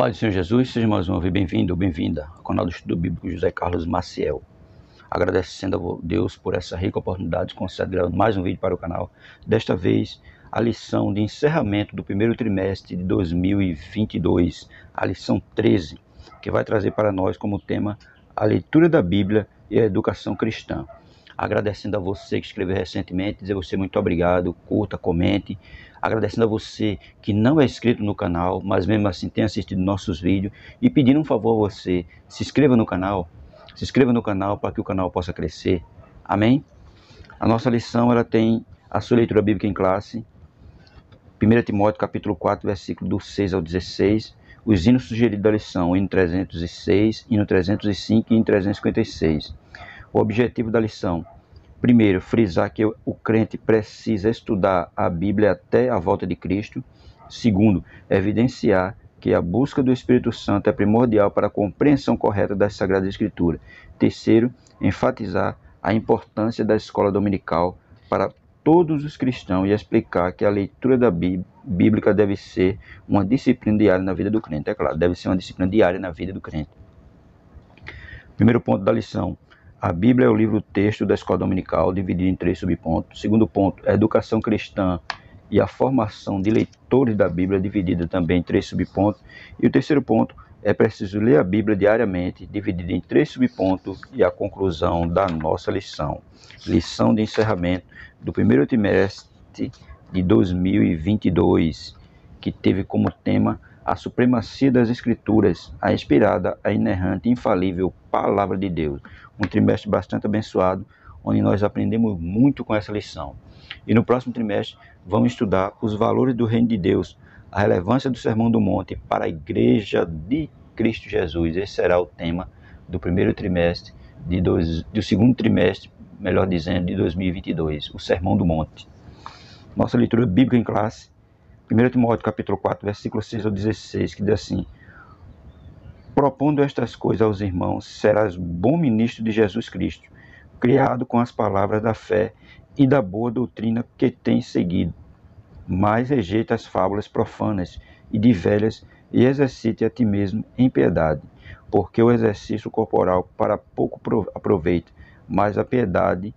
Paz do Senhor Jesus, seja mais uma vez bem-vindo ou bem-vinda ao canal do Estudo Bíblico José Carlos Maciel. Agradecendo a Deus por essa rica oportunidade de conceder gravando mais um vídeo para o canal. Desta vez, a lição de encerramento do primeiro trimestre de 2022, a lição 13, que vai trazer para nós como tema a leitura da Bíblia e a educação cristã. Agradecendo a você que escreveu recentemente, dizer a você muito obrigado, curta, comente. Agradecendo a você que não é inscrito no canal, mas mesmo assim tem assistido nossos vídeos. E pedindo um favor a você, se inscreva no canal para que o canal possa crescer. Amém? A nossa lição ela tem a sua leitura bíblica em classe. 1 Timóteo capítulo 4, versículo do 6 ao 16. Os hinos sugeridos da lição, hino 306, hino 305 e hino 356. O objetivo da lição: primeiro, frisar que o crente precisa estudar a Bíblia até a volta de Cristo. Segundo, evidenciar que a busca do Espírito Santo é primordial para a compreensão correta das Sagradas Escrituras. Terceiro, enfatizar a importância da escola dominical para todos os cristãos e explicar que a leitura da Bíblia deve ser uma disciplina diária na vida do crente. É claro, deve ser uma disciplina diária na vida do crente. Primeiro ponto da lição: a Bíblia é o livro-texto da escola dominical, dividido em 3 subpontos. Segundo ponto, a educação cristã e a formação de leitores da Bíblia, dividida também em 3 subpontos. E o terceiro ponto, é preciso ler a Bíblia diariamente, dividida em 3 subpontos, e a conclusão da nossa lição. Lição de encerramento do primeiro trimestre de 2022, que teve como tema a supremacia das Escrituras, a inspirada, a inerrante, infalível Palavra de Deus. Um trimestre bastante abençoado, onde nós aprendemos muito com essa lição. E no próximo trimestre vamos estudar os valores do Reino de Deus, a relevância do Sermão do Monte para a Igreja de Cristo Jesus. Esse será o tema do primeiro trimestre, do segundo trimestre, melhor dizendo, de 2022, o Sermão do Monte. Nossa leitura bíblica em classe, 1 Timóteo capítulo 4, versículo 6 ao 16, que diz assim: propondo estas coisas aos irmãos, serás bom ministro de Jesus Cristo, criado com as palavras da fé e da boa doutrina que tens seguido. Mas rejeita as fábulas profanas e de velhas e exercite a ti mesmo em piedade, porque o exercício corporal para pouco aproveita, mas a piedade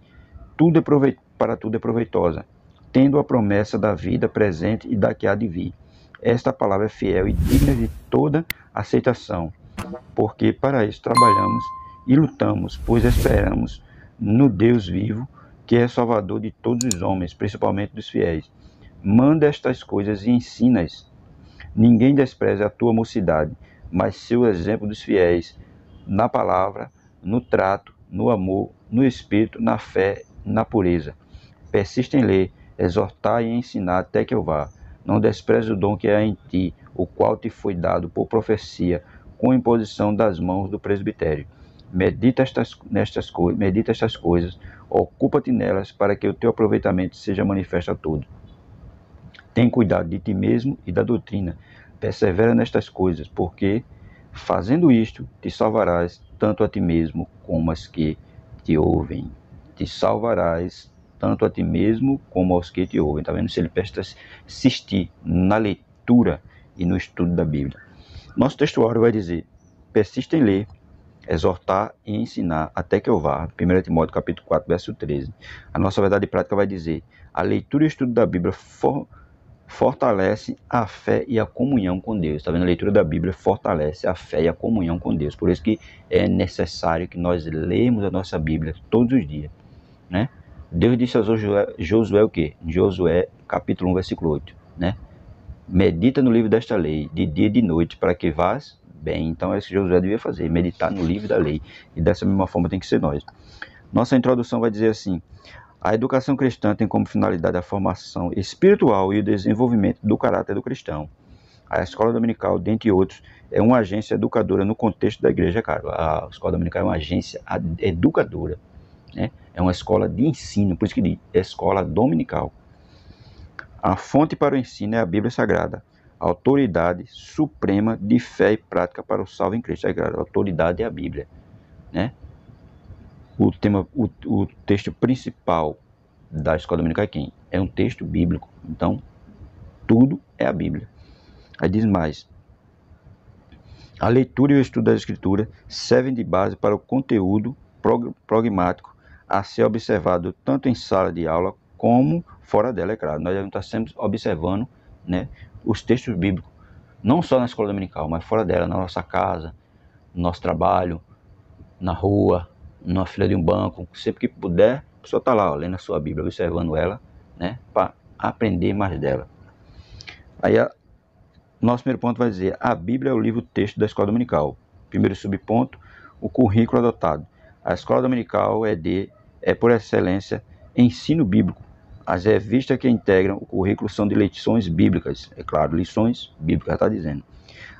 para tudo é proveitosa, tendo a promessa da vida presente e da que há de vir. Esta palavra é fiel e digna de toda aceitação, porque para isso trabalhamos e lutamos, pois esperamos no Deus vivo, que é Salvador de todos os homens, principalmente dos fiéis. Manda estas coisas e ensina-as. Ninguém despreze a tua mocidade, mas seu exemplo dos fiéis, na palavra, no trato, no amor, no espírito, na fé, na pureza. Persiste em ler, exortar e ensinar até que eu vá. Não despreze o dom que há em ti, o qual te foi dado por profecia, com imposição das mãos do presbitério. Medita estas coisas, ocupa-te nelas, para que o teu aproveitamento seja manifesto a todos. Tem cuidado de ti mesmo e da doutrina. Persevera nestas coisas, porque, fazendo isto, te salvarás tanto a ti mesmo como as que te ouvem. Te salvarás tanto a ti mesmo como aos que te ouvem. Está vendo? Se ele presta insistir na leitura e no estudo da Bíblia. Nosso textuário vai dizer: persiste em ler, exortar e ensinar até que eu vá. 1 Timóteo capítulo 4, verso 13. A nossa verdade prática vai dizer: a leitura e o estudo da Bíblia fortalece a fé e a comunhão com Deus. Está vendo? A leitura da Bíblia fortalece a fé e a comunhão com Deus. Por isso que é necessário que nós lemos a nossa Bíblia todos os dias, né? Deus disse a Josué o quê? Josué capítulo 1, versículo 8, né? Medita no livro desta lei, de dia e de noite, para que vás bem. Então é isso que Josué devia fazer, meditar no livro da lei. E dessa mesma forma tem que ser nós. Nossa introdução vai dizer assim: a educação cristã tem como finalidade a formação espiritual e o desenvolvimento do caráter do cristão. A escola dominical, dentre outros, é uma agência educadora no contexto da igreja, cara. A escola dominical é uma agência educadora, né? É uma escola de ensino, por isso que diz escola dominical. A fonte para o ensino é a Bíblia Sagrada, a autoridade suprema de fé e prática para o salvo em Cristo. A autoridade é a Bíblia, né? O texto principal da escola dominical é quem? É um texto bíblico. Então, tudo é a Bíblia. Aí diz mais: A leitura e o estudo das Escrituras servem de base para o conteúdo pragmático a ser observado tanto em sala de aula como fora dela, é claro. Nós devemos estar sempre observando, né, os textos bíblicos, não só na escola dominical, mas fora dela, na nossa casa, no nosso trabalho, na rua, na fila de um banco, sempre que puder, a pessoa está lá, ó, lendo a sua Bíblia, observando ela, né, para aprender mais dela. Aí, nosso primeiro ponto vai dizer: a Bíblia é o livro-texto da escola dominical. Primeiro subponto, o currículo adotado. A escola dominical é por excelência, ensino bíblico. As revistas que integram o currículo são de lições bíblicas. É claro, lições bíblicas, está dizendo.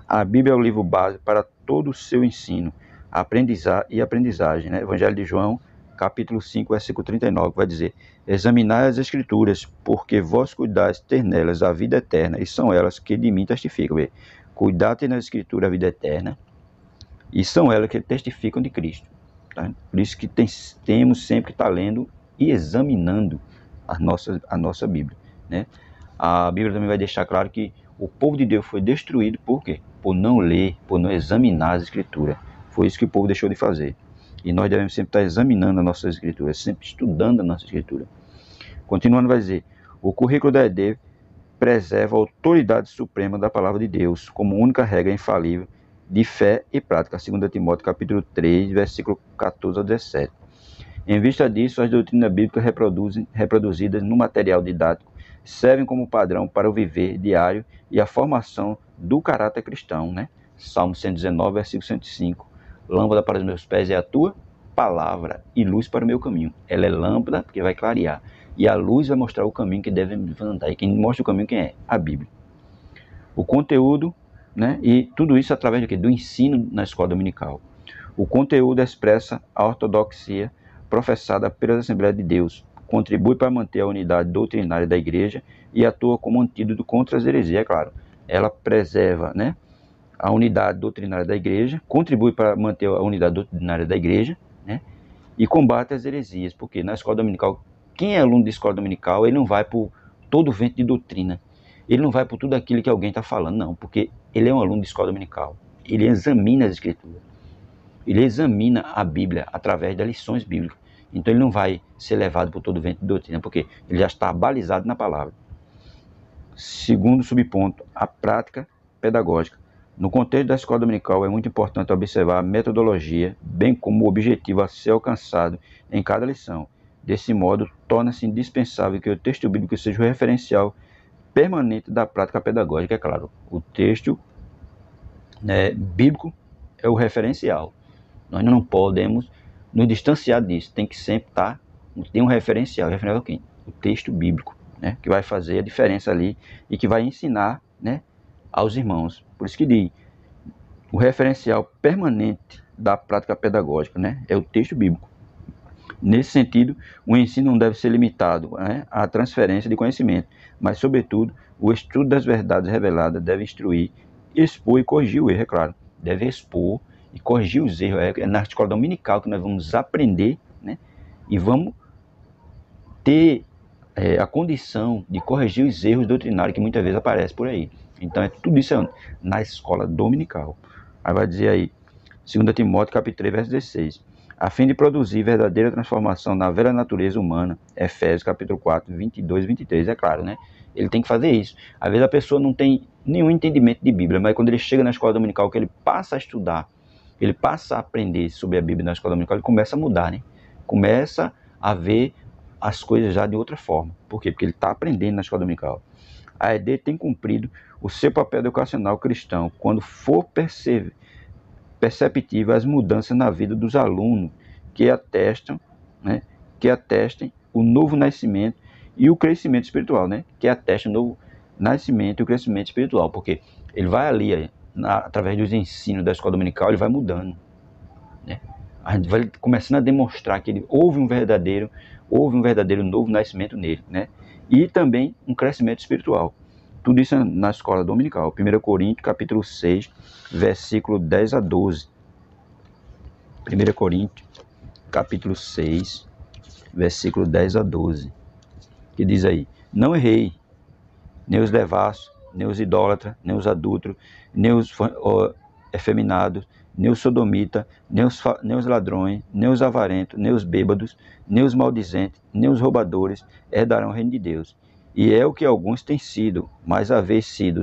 A Bíblia é o livro base para todo o seu ensino, aprendizagem. Né? Evangelho de João, capítulo 5, versículo 39, vai dizer: examinai as Escrituras, porque vós cuidais ter nelas a vida eterna, e são elas que de mim testificam. Cuidar ter nas Escrituras a vida eterna, e são elas que testificam de Cristo. Tá? Por isso que temos sempre que estar lendo e examinando a nossa Bíblia. Né? A Bíblia também vai deixar claro que o povo de Deus foi destruído por quê? Por não ler, por não examinar as Escrituras. Foi isso que o povo deixou de fazer. E nós devemos sempre estar examinando as nossas Escrituras, sempre estudando a nossa Escritura. Continuando, vai dizer: o currículo da ED preserva a autoridade suprema da palavra de Deus como única regra infalível de fé e prática. 2 Timóteo capítulo 3, versículo 14 ao 17. Em vista disso, as doutrinas bíblicas reproduzidas no material didático servem como padrão para o viver diário e a formação do caráter cristão. Né? Salmo 119, versículo 105. Lâmpada para os meus pés é a tua palavra e luz para o meu caminho. Ela é lâmpada porque vai clarear, e a luz vai mostrar o caminho que devemos andar. E quem mostra o caminho quem é? A Bíblia. O conteúdo, né? E tudo isso através do quê? Do ensino na escola dominical. O conteúdo expressa a ortodoxia professada pelas Assembleias de Deus, contribui para manter a unidade doutrinária da igreja e atua como antídoto contra as heresias, é claro. Ela preserva, né, a unidade doutrinária da igreja, contribui para manter a unidade doutrinária da igreja, né, e combate as heresias, porque na escola dominical, quem é aluno de escola dominical, ele não vai por todo vento de doutrina, ele não vai por tudo aquilo que alguém está falando, não, porque ele é um aluno de escola dominical, ele examina as Escrituras, ele examina a Bíblia através das lições bíblicas. Então ele não vai ser levado por todo vento de doutrina, porque ele já está balizado na palavra. Segundo subponto, a prática pedagógica. No contexto da escola dominical é muito importante observar a metodologia, bem como o objetivo a ser alcançado em cada lição. Desse modo, torna-se indispensável que o texto bíblico seja o referencial permanente da prática pedagógica. É claro, o texto, né, bíblico é o referencial. Nós não podemos nos distanciar disso, tem que sempre estar, tem um referencial. Referencial quem? O texto bíblico, né, que vai fazer a diferença ali e que vai ensinar, né, aos irmãos. Por isso que diz, o referencial permanente da prática pedagógica, né, é o texto bíblico. Nesse sentido, o ensino não deve ser limitado, né, à transferência de conhecimento, mas, sobretudo, o estudo das verdades reveladas deve instruir, expor e corrigir o erro, é claro. Deve expor e corrigir os erros. É na escola dominical que nós vamos aprender, né, e vamos ter a condição de corrigir os erros doutrinários que muitas vezes aparecem por aí. Então, tudo isso na escola dominical. Aí vai dizer aí, 2 Timóteo capítulo 3, verso 16. A fim de produzir verdadeira transformação na velha natureza humana, Efésios capítulo 4, 22 e 23, é claro, né? Ele tem que fazer isso. Às vezes a pessoa não tem nenhum entendimento de Bíblia, mas quando ele chega na escola dominical, que ele passa a estudar, ele passa a aprender sobre a Bíblia na escola dominical, ele começa a mudar, né? Começa a ver as coisas já de outra forma. Por quê? Porque ele está aprendendo na escola dominical. A ED tem cumprido o seu papel educacional cristão quando for perceptível as mudanças na vida dos alunos que atestam, né, que atestem o novo nascimento e o crescimento espiritual, né, que atestam o novo nascimento e o crescimento espiritual, porque ele vai ali, através dos ensinos da escola dominical, ele vai mudando, né, a gente vai começando a demonstrar que houve um verdadeiro novo nascimento nele, né, e também um crescimento espiritual. Tudo isso na escola dominical. 1 Coríntios, capítulo 6, versículo 10 a 12. 1 Coríntios, capítulo 6, versículo 10 a 12. Que diz aí: não errei, nem os devassos, nem os idólatras, nem os adúlteros, nem os efeminados, nem os sodomitas, nem os ladrões, nem os avarentos, nem os bêbados, nem os maldizentes, nem os roubadores herdarão o reino de Deus. E é o que alguns têm sido, mas haver sido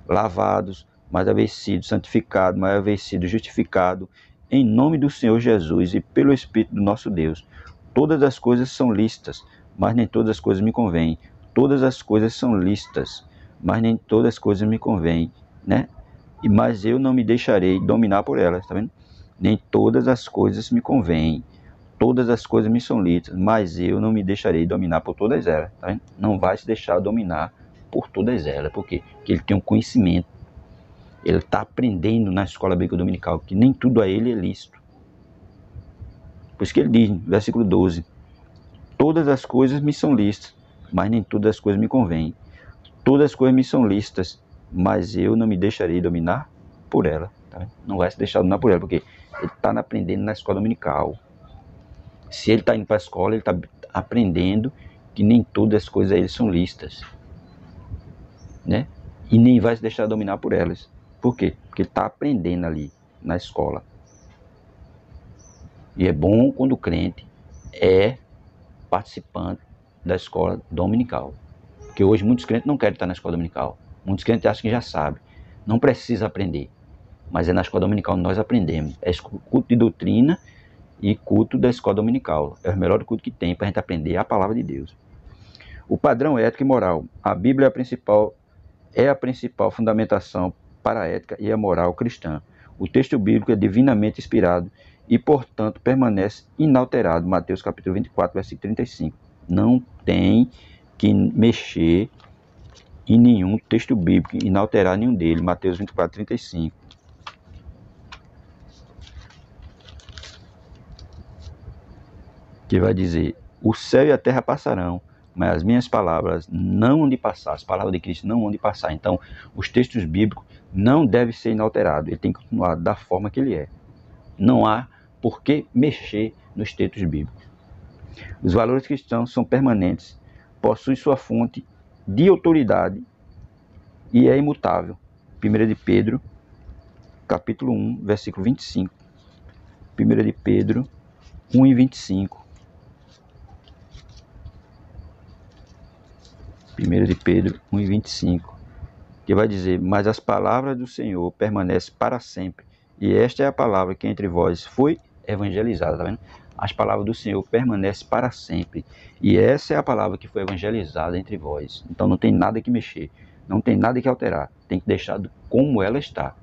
lavados, mas haver sido santificados, mas haver sido justificados, em nome do Senhor Jesus e pelo Espírito do nosso Deus. Todas as coisas são lícitas, mas nem todas as coisas me convêm. Todas as coisas são lícitas, mas nem todas as coisas me convêm, né? Mas eu não me deixarei dominar por elas, tá vendo? Nem todas as coisas me convêm. Todas as coisas me são lícitas, mas eu não me deixarei dominar por todas elas, tá vendo? Não vai se deixar dominar por todas elas. Por quê? Porque ele tem um conhecimento. Ele está aprendendo na escola bíblica dominical que nem tudo a ele é lícito. Por isso que ele diz, versículo 12, todas as coisas me são lícitas, mas nem todas as coisas me convêm. Todas as coisas me são lícitas, mas eu não me deixarei dominar por ela. Tá? Não vai se deixar dominar por ela, porque ele está aprendendo na escola dominical. Se ele está indo para a escola, ele está aprendendo que nem todas as coisas a ele são lícitas, né? E nem vai se deixar dominar por elas. Por quê? Porque ele está aprendendo ali na escola. E é bom quando o crente é participante da escola dominical. Porque hoje muitos crentes não querem estar na escola dominical. Muitos crentes acham que já sabem. Não precisa aprender. Mas é na escola dominical que nós aprendemos. É culto de doutrina e culto da escola dominical. É o melhor culto que tem para a gente aprender a palavra de Deus. O padrão ético e moral. A Bíblia é a principal fundamentação para a ética e a moral cristã. O texto bíblico é divinamente inspirado e, portanto, permanece inalterado. Mateus capítulo 24, versículo 35. Não tem que mexer em nenhum texto bíblico, inalterar nenhum dele. Mateus 24, 35. Que vai dizer, o céu e a terra passarão, mas as minhas palavras não hão de passar, as palavras de Cristo não hão de passar. Então, os textos bíblicos não devem ser inalterados, ele tem que continuar da forma que ele é. Não há por que mexer nos textos bíblicos. Os valores cristãos são permanentes, possuem sua fonte de autoridade e é imutável. 1 de Pedro, capítulo 1, versículo 25. 1 de Pedro 1 e 25. 1 de Pedro 1 e 25, que vai dizer, mas as palavras do Senhor permanecem para sempre, e esta é a palavra que entre vós foi evangelizada, tá vendo? As palavras do Senhor permanecem para sempre, e essa é a palavra que foi evangelizada entre vós. Então não tem nada que mexer, não tem nada que alterar, tem que deixar como ela está.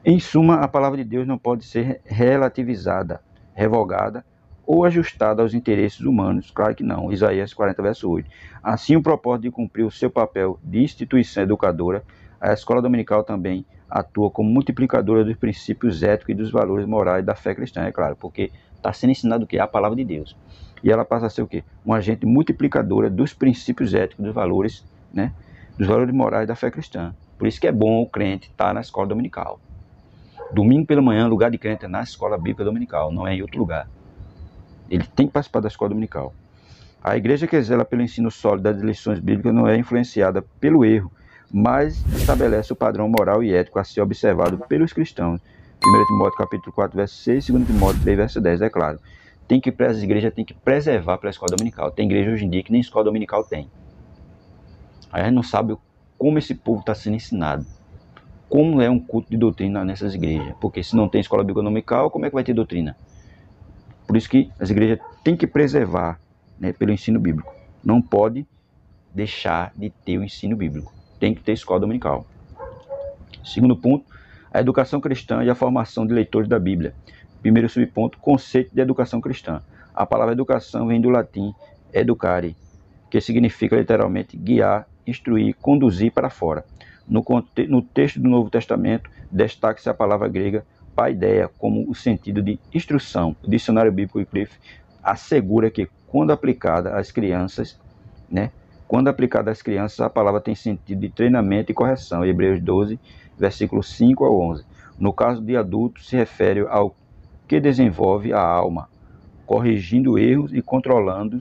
Em suma, a palavra de Deus não pode ser relativizada, revogada, ou ajustada aos interesses humanos, claro que não, Isaías 40, verso 8. Assim, o propósito de cumprir o seu papel de instituição educadora, a escola dominical também atua como multiplicadora dos princípios éticos e dos valores morais da fé cristã, é claro, porque está sendo ensinado o quê? A palavra de Deus. E ela passa a ser o quê? Um agente multiplicadora dos princípios éticos, dos valores, né? Dos valores morais da fé cristã. Por isso que é bom o crente estar na escola dominical. Domingo pela manhã, lugar de crente é na escola bíblica dominical, não é em outro lugar. Ele tem que participar da escola dominical. A igreja que zela pelo ensino sólido das lições bíblicas não é influenciada pelo erro, mas estabelece o padrão moral e ético a ser observado pelos cristãos. 1 Timóteo capítulo 4, verso 6, 2 Timóteo 3, verso 10, é claro. As igrejas têm que preservar pela escola dominical. Tem igreja hoje em dia que nem escola dominical tem. Aí a gente não sabe como esse povo está sendo ensinado. Como é um culto de doutrina nessas igrejas. Porque se não tem escola bíblica dominical, como é que vai ter doutrina? Por isso que as igrejas têm que preservar, né, pelo ensino bíblico. Não pode deixar de ter o ensino bíblico. Tem que ter escola dominical. Segundo ponto, a educação cristã e a formação de leitores da Bíblia. Primeiro subponto, conceito de educação cristã. A palavra educação vem do latim educare, que significa literalmente guiar, instruir, conduzir para fora. No texto do Novo Testamento, destaca-se a palavra grega paideia como o sentido de instrução. O dicionário bíblico Wycliffe assegura que quando aplicada às crianças, a palavra tem sentido de treinamento e correção. Hebreus 12, versículos 5 ao 11. No caso de adultos, se refere ao que desenvolve a alma, corrigindo erros e controlando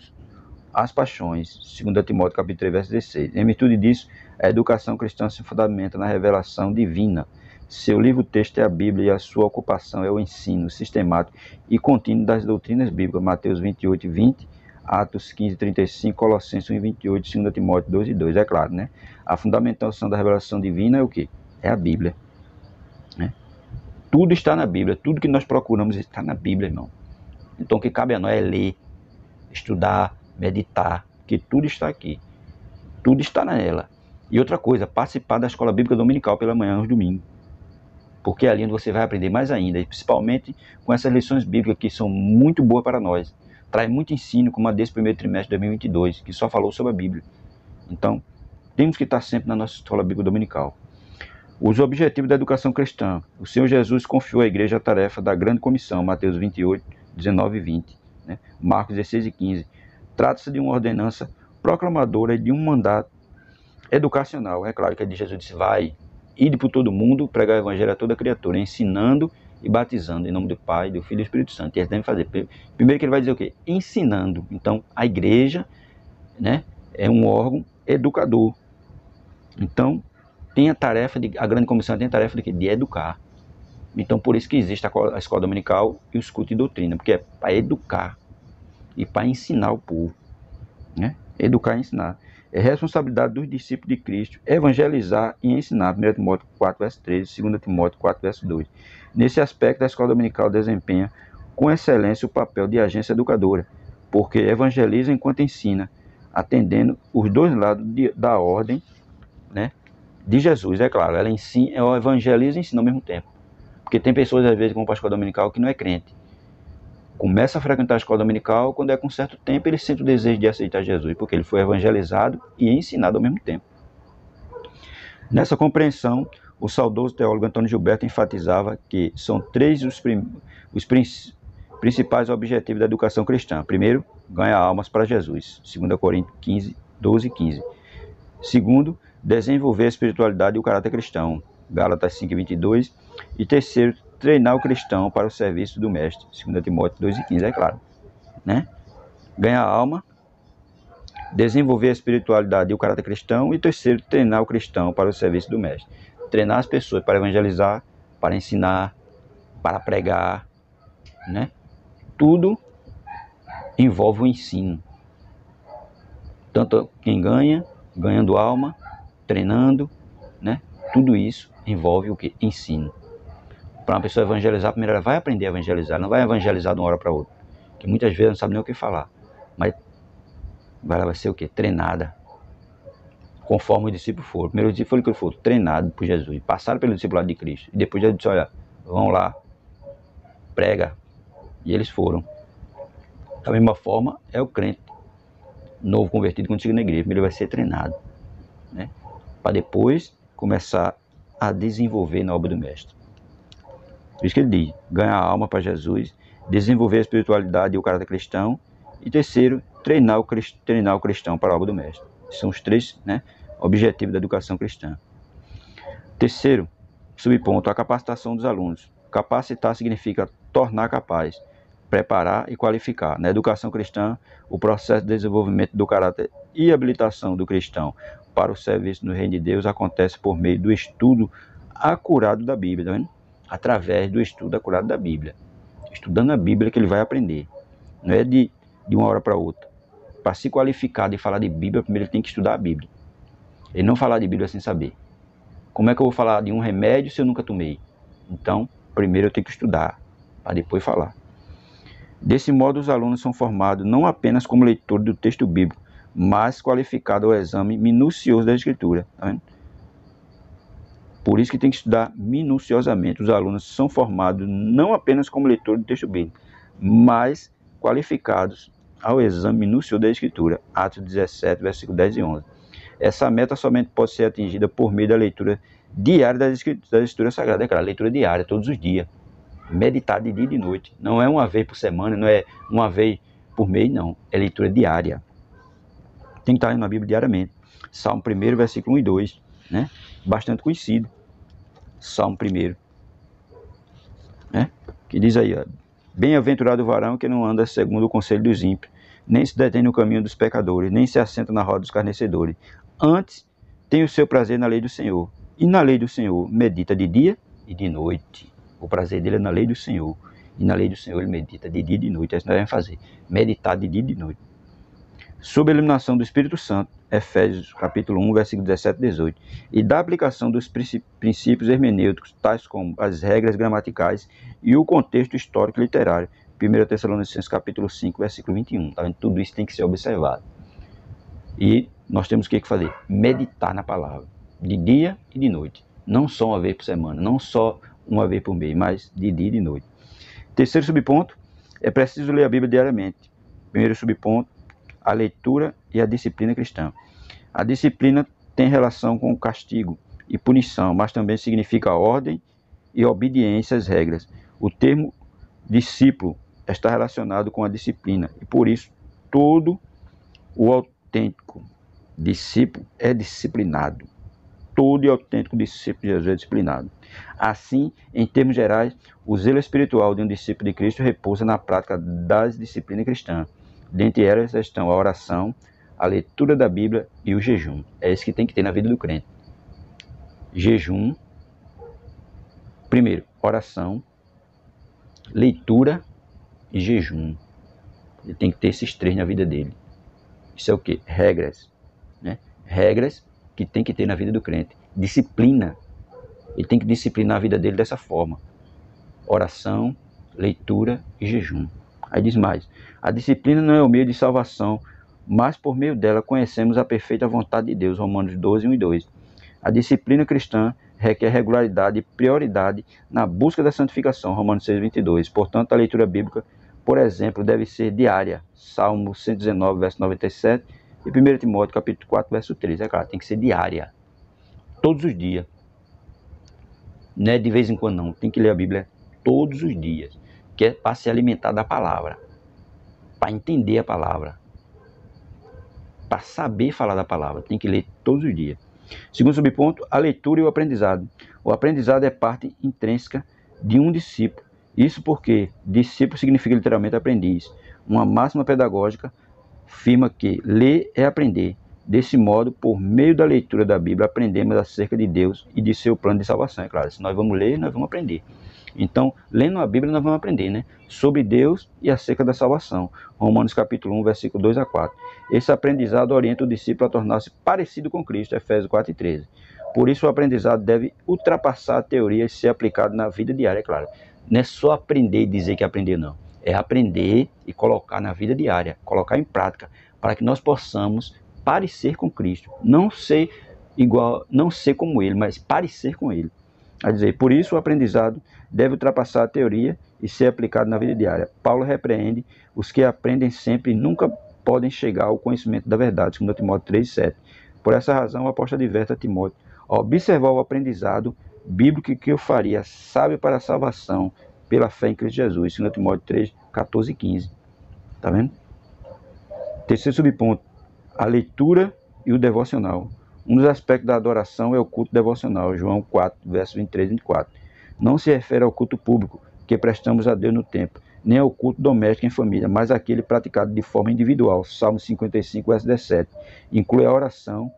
as paixões. 2 Timóteo capítulo 3, verso 16. Em virtude disso, a educação cristã se fundamenta na revelação divina, Seu livro-texto é a Bíblia e a sua ocupação é o ensino sistemático e contínuo das doutrinas bíblicas. Mateus 28, 20, Atos 15, 35, Colossenses 1, 28, 2 Timóteo 2 e 2. É claro, né? A fundamentação da revelação divina é o quê? É a Bíblia, né? Tudo está na Bíblia, tudo que nós procuramos está na Bíblia, irmão. Então o que cabe a nós é ler, estudar, meditar, que tudo está aqui. Tudo está nela. E outra coisa, participar da escola bíblica dominical pela manhã, aos domingos. Porque é ali onde você vai aprender mais ainda, e principalmente com essas lições bíblicas que são muito boas para nós. Traz muito ensino, como a desse primeiro trimestre de 2022, que só falou sobre a Bíblia. Então, temos que estar sempre na nossa escola bíblica dominical. Os objetivos da educação cristã. O Senhor Jesus confiou à igreja a tarefa da grande comissão, Mateus 28, 19 e 20, né? Marcos 16 e 15. Trata-se de uma ordenança proclamadora de um mandato educacional. É claro que Jesus disse, vai, ide por todo mundo, pregar o evangelho a toda criatura, ensinando e batizando em nome do Pai, do Filho e do Espírito Santo. E eles devem fazer. Primeiro que ele vai dizer o quê? Ensinando. Então, a igreja, né, é um órgão educador. Então, a grande comissão tem a tarefa de quê? De educar. Então, por isso que existe a escola dominical e os cultos de doutrina, porque é para educar e para ensinar o povo, né? Educar e ensinar. É responsabilidade dos discípulos de Cristo evangelizar e ensinar. 1 Timóteo 4, verso 13, 2 Timóteo 4, verso 2. Nesse aspecto, a escola dominical desempenha com excelência o papel de agência educadora, porque evangeliza enquanto ensina, atendendo os dois lados da ordem, né, de Jesus. É claro, ela evangeliza e ensina ao mesmo tempo. Porque tem pessoas, às vezes, que vão para a escola dominical que não é crente. Começa a frequentar a escola dominical, quando é com certo tempo, ele sente o desejo de aceitar Jesus, porque ele foi evangelizado e ensinado ao mesmo tempo. Nessa compreensão, o saudoso teólogo Antônio Gilberto enfatizava que são três os principais objetivos da educação cristã. Primeiro, ganhar almas para Jesus, 2 Coríntios 15, 12 e 15. Segundo, desenvolver a espiritualidade e o caráter cristão, Gálatas 5, 22. E terceiro, treinar o cristão para o serviço do mestre, 2 Timóteo 2 e 15, é claro, né? Ganhar a alma, desenvolver a espiritualidade e o caráter cristão, e terceiro, treinar o cristão para o serviço do mestre. Treinar as pessoas para evangelizar, para ensinar, para pregar, né? Tudo envolve o ensino. Tanto quem ganhando alma, treinando, né? Tudo isso envolve o que? Ensino. Para uma pessoa evangelizar, primeiro ela vai aprender a evangelizar, não vai evangelizar de uma hora para outra, que muitas vezes não sabe nem o que falar, mas ela vai ser o quê? Treinada, conforme o discípulo for. Primeiro o discípulo que for treinado por Jesus, passaram pelo discipulado de Cristo, e depois ele disse, olha, vão lá, prega, e eles foram. Da mesma forma, é o crente novo convertido quando chega na igreja, primeiro ele vai ser treinado, né? Para depois começar a desenvolver na obra do mestre. Por isso que ele diz, ganhar a alma para Jesus, desenvolver a espiritualidade e o caráter cristão, e terceiro, treinar o cristão para a obra do mestre. São os três, né, objetivos da educação cristã. Terceiro, subponto, a capacitação dos alunos. Capacitar significa tornar capaz, preparar e qualificar. Na educação cristã, o processo de desenvolvimento do caráter e habilitação do cristão para o serviço no reino de Deus acontece por meio do estudo acurado da Bíblia, tá vendo? Através do estudo acurado da Bíblia. Estudando a Bíblia que ele vai aprender. Não é de uma hora para outra. Para se qualificar de falar de Bíblia, primeiro ele tem que estudar a Bíblia. Ele não falar de Bíblia sem saber. Como é que eu vou falar de um remédio se eu nunca tomei? Então, primeiro eu tenho que estudar, para depois falar. Desse modo, os alunos são formados não apenas como leitores do texto bíblico, mas qualificados ao exame minucioso da Escritura. Tá vendo? Por isso que tem que estudar minuciosamente. Os alunos são formados não apenas como leitores do texto bíblico, mas qualificados ao exame minucioso da Escritura. Atos 17, versículos 10 e 11. Essa meta somente pode ser atingida por meio da leitura diária das Escrituras Sagradas. É claro, leitura diária, todos os dias. Meditar de dia e de noite. Não é uma vez por semana, não é uma vez por mês, não. É leitura diária. Tem que estar na Bíblia diariamente. Salmo 1, versículo 1 e 2. Né? Bastante conhecido. Salmo 1. Né? Que diz aí, ó, bem-aventurado o varão que não anda segundo o conselho dos ímpios, nem se detém no caminho dos pecadores, nem se assenta na roda dos escarnecedores. Antes, tem o seu prazer na lei do Senhor. E na lei do Senhor medita de dia e de noite. O prazer dele é na lei do Senhor. E na lei do Senhor ele medita de dia e de noite. É isso que nós vamos fazer. Meditar de dia e de noite. Sob a iluminação do Espírito Santo, Efésios capítulo 1, versículo 17 e 18, e da aplicação dos princípios hermenêuticos, tais como as regras gramaticais e o contexto histórico e literário. 1 Tessalonicenses capítulo 5, versículo 21. Tá vendo? Tudo isso tem que ser observado. E nós temos que fazer? Meditar na palavra, de dia e de noite. Não só uma vez por semana, não só uma vez por mês, mas de dia e de noite. Terceiro subponto, é preciso ler a Bíblia diariamente. Primeiro subponto, a leitura e a disciplina cristã. A disciplina tem relação com o castigo e punição, mas também significa ordem e obediência às regras. O termo discípulo está relacionado com a disciplina e por isso todo o autêntico discípulo é disciplinado. Todo e autêntico discípulo de Jesus é disciplinado. Assim, em termos gerais, o zelo espiritual de um discípulo de Cristo repousa na prática das disciplinas cristãs. Dentre elas estão a oração, a leitura da Bíblia e o jejum. É isso que tem que ter na vida do crente. Jejum, primeiro, oração, leitura e jejum. Ele tem que ter esses três na vida dele. Isso é o quê? Regras. Né? Regras que tem que ter na vida do crente. Disciplina. Ele tem que disciplinar a vida dele dessa forma. Oração, leitura e jejum. Aí diz mais, a disciplina não é o meio de salvação, mas por meio dela conhecemos a perfeita vontade de Deus, Romanos 12, 1 e 2. A disciplina cristã requer regularidade e prioridade na busca da santificação, Romanos 6, 22. Portanto, a leitura bíblica, por exemplo, deve ser diária, Salmo 119, verso 97, e 1 Timóteo, capítulo 4, verso 3. É claro, tem que ser diária, todos os dias. Não é de vez em quando não, tem que ler a Bíblia todos os dias. Que é para se alimentar da palavra, para entender a palavra, para saber falar da palavra, tem que ler todos os dias. Segundo subponto, a leitura e o aprendizado. O aprendizado é parte intrínseca de um discípulo. Isso porque discípulo significa literalmente aprendiz. Uma máxima pedagógica afirma que ler é aprender. Desse modo, por meio da leitura da Bíblia, aprendemos acerca de Deus e de seu plano de salvação. É claro, se nós vamos ler, nós vamos aprender. Então, lendo a Bíblia, nós vamos aprender, né? Sobre Deus e acerca da salvação. Romanos capítulo 1, versículo 2 a 4. Esse aprendizado orienta o discípulo a tornar-se parecido com Cristo, Efésios 4 e 13. Por isso, o aprendizado deve ultrapassar a teoria e ser aplicado na vida diária, é claro. Não é só aprender e dizer que aprendeu, não. É aprender e colocar na vida diária, colocar em prática, para que nós possamos parecer com Cristo. Não ser igual, não ser como Ele, mas parecer com Ele. A dizer, por isso o aprendizado deve ultrapassar a teoria e ser aplicado na vida diária. Paulo repreende os que aprendem sempre e nunca podem chegar ao conhecimento da verdade, segundo Timóteo 3, 7. Por essa razão, o apóstolo adverte a Timóteo a observar o aprendizado bíblico que eu faria sábio para a salvação pela fé em Cristo Jesus, segundo Timóteo 3, 14 e 15. Tá vendo? Terceiro subponto, a leitura e o devocional. Um dos aspectos da adoração é o culto devocional, João 4, versos 23 e 24. Não se refere ao culto público que prestamos a Deus no templo, nem ao culto doméstico em família, mas aquele praticado de forma individual, Salmo 55, verso 17. Inclui a oração,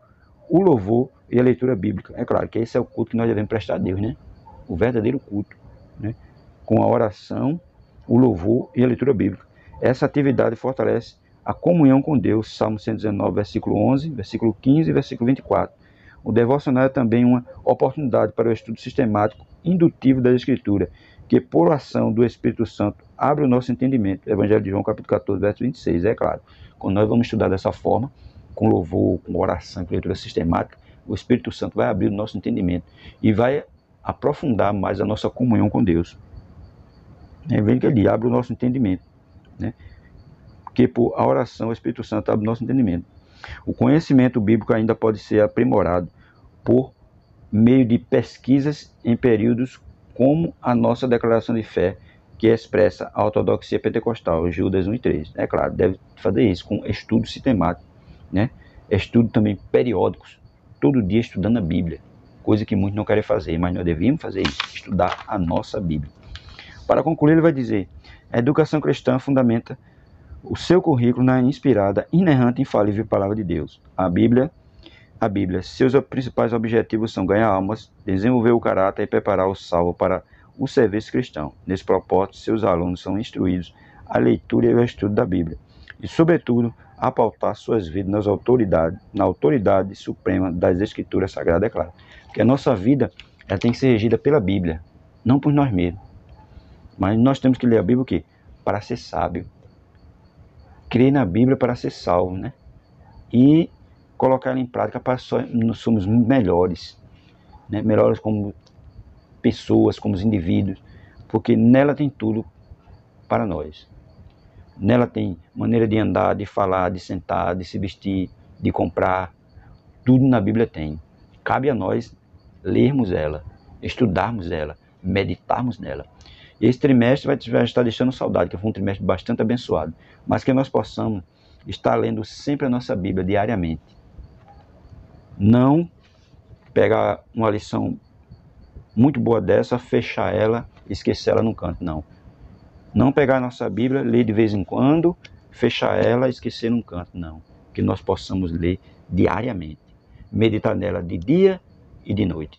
o louvor e a leitura bíblica. É claro que esse é o culto que nós devemos prestar a Deus, né? O verdadeiro culto, né? Com a oração, o louvor e a leitura bíblica. Essa atividade fortalece a comunhão com Deus, Salmo 119, versículo 11, versículo 15 e versículo 24. O devocional é também uma oportunidade para o estudo sistemático indutivo da Escritura, que por ação do Espírito Santo abre o nosso entendimento. Evangelho de João, capítulo 14, verso 26. É claro, quando nós vamos estudar dessa forma, com louvor, com oração, com leitura sistemática, o Espírito Santo vai abrir o nosso entendimento e vai aprofundar mais a nossa comunhão com Deus. Vem que ele abre o nosso entendimento, né? Porque por a oração, o Espírito Santo abre o nosso entendimento. O conhecimento bíblico ainda pode ser aprimorado por meio de pesquisas em períodos como a nossa declaração de fé, que expressa a ortodoxia pentecostal, Judas 1 e 3. É claro, deve fazer isso com estudo sistemático, né? Estudo também periódicos, todo dia estudando a Bíblia, coisa que muitos não querem fazer, mas nós devíamos fazer isso, estudar a nossa Bíblia. Para concluir, ele vai dizer, a educação cristã fundamenta o seu currículo na inspirada, inerrante e infalível palavra de Deus. A Bíblia a Bíblia. Seus principais objetivos são ganhar almas, desenvolver o caráter e preparar o salvo para o serviço cristão. Nesse propósito, seus alunos são instruídos à leitura e ao estudo da Bíblia e, sobretudo, a pautar suas vidas na autoridade suprema das Escrituras Sagradas, é claro. Porque a nossa vida ela tem que ser regida pela Bíblia, não por nós mesmos. Mas nós temos que ler a Bíblia o quê? Para ser sábio. Crer na Bíblia para ser salvo, né? E colocar ela em prática para nós somos melhores, né? Melhores como pessoas, como indivíduos, porque nela tem tudo para nós. Nela tem maneira de andar, de falar, de sentar, de se vestir, de comprar. Tudo na Bíblia tem. Cabe a nós lermos ela, estudarmos ela, meditarmos nela. E esse trimestre vai estar deixando saudade, que foi um trimestre bastante abençoado. Mas que nós possamos estar lendo sempre a nossa Bíblia diariamente. Não pegar uma lição muito boa dessa, fechar ela e esquecer ela num canto, não. Não pegar a nossa Bíblia, ler de vez em quando, fechar ela e esquecer num canto, não. Que nós possamos ler diariamente. Meditar nela de dia e de noite.